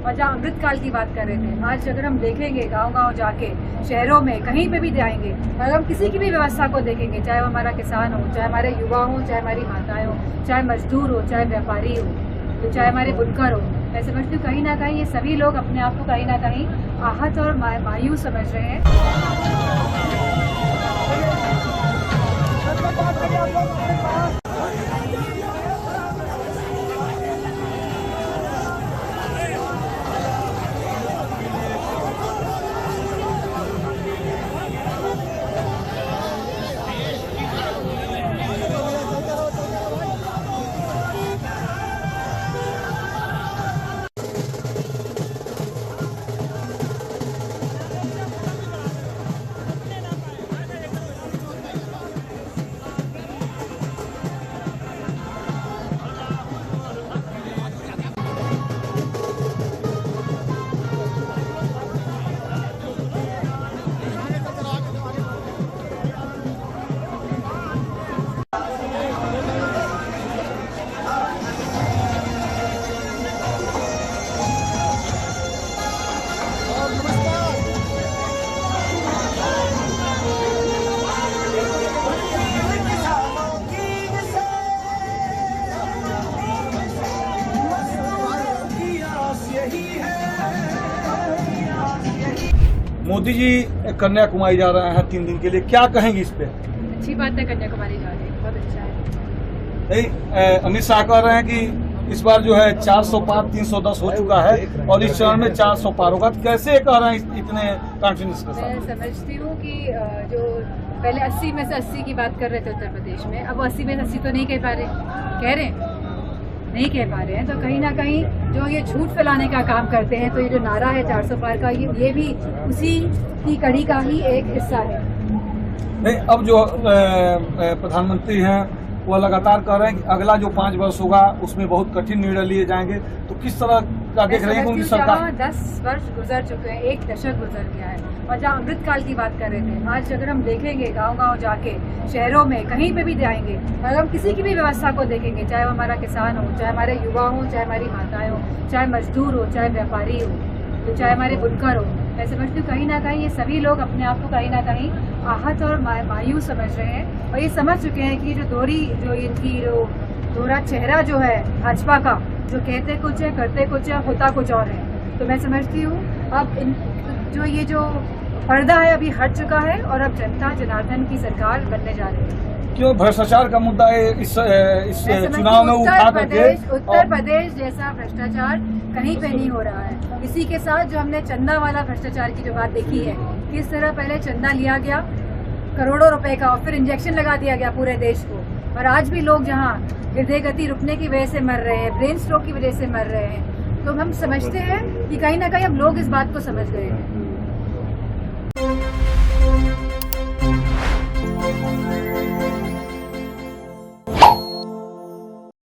और जहाँ अमृतकाल की बात कर रहे थे, आज अगर हम देखेंगे गांव-गांव जाके, शहरों में कहीं पे भी जाएंगे, अगर हम किसी की भी व्यवस्था को देखेंगे, चाहे वो हमारा किसान हो, चाहे हमारे युवा हो, चाहे हमारी माताएं हो, चाहे मजदूर हो, चाहे व्यापारी हो, तो चाहे हमारे बुनकर हो, मैं समझती हूँ कहीं ना कहीं ये सभी लोग अपने आप को कहीं ना कहीं आहत और मायूस समझ रहे हैं। मोदी जी कन्याकुमारी जा रहे हैं 3 दिन के लिए, क्या कहेंगे इस पे? अच्छी बात है, कन्याकुमारी जा रहे हैं, बहुत अच्छा है। नहीं, अमित शाह कह रहे हैं कि इस बार जो है 400 पार 310 हो चुका है और इस चरण में 400 पार होगा, तो कैसे कह रहे हैं इतने कॉन्फिडेंस के साथ? मैं समझती हूँ कि जो पहले 80 में से 80 की बात कर रहे थे उत्तर प्रदेश में, अब 80 में से 80 तो नहीं कह पा रहे, कह रहे हैं नहीं कह पा रहे हैं, तो कहीं ना कहीं जो ये झूठ फैलाने का काम करते हैं, तो ये जो नारा है 400 पार का, ये भी उसी की कड़ी का ही एक हिस्सा है। नहीं, अब जो प्रधानमंत्री हैं वो लगातार कह रहे हैं कि अगला जो 5 वर्ष होगा उसमें बहुत कठिन निर्णय लिए जाएंगे, तो किस तरह का देख रहे हैं उनकी सरकार? 10 वर्ष गुजर चुके हैं, 1 दशक गुजर गया है, और जहाँ अमृतकाल की बात कर रहे थे, आज अगर हम देखेंगे गांव-गांव जाके, शहरों में कहीं पे भी जाएंगे, अगर हम किसी की भी व्यवस्था को देखेंगे, चाहे वो हमारा किसान हो, चाहे हमारे युवा हो, चाहे हमारी माताएं हो, चाहे मजदूर हो, चाहे व्यापारी हो, तो चाहे हमारे बुनकर हो, मैं समझती हूँ कहीं ना कहीं ये सभी लोग अपने आप को कहीं ना कहीं आहत और मायूस समझ रहे हैं, और ये समझ चुके हैं कि जो इनकी दोहरा चेहरा जो है भाजपा का, जो कहते कुछ है, करते कुछ है, होता कुछ और है। तो मैं समझती हूँ अब जो पर्दा है अभी हट चुका है, और अब जनता जनार्दन की सरकार बनने जा रही है। क्यों भ्रष्टाचार का मुद्दा है इस चुनाव में उठा करके? उत्तर प्रदेश जैसा भ्रष्टाचार कहीं पे नहीं हो रहा है। इसी के साथ जो हमने चंदा वाला भ्रष्टाचार की जो बात देखी है, किस तरह पहले चंदा लिया गया करोड़ों रुपए का, और फिर इंजेक्शन लगा दिया गया पूरे देश को, और आज भी लोग जहाँ हृदय गति रुकने की वजह से मर रहे हैं, ब्रेन स्ट्रोक की वजह से मर रहे हैं, तो हम समझते हैं कि कहीं ना कहीं हम लोग इस बात को समझ गए हैं।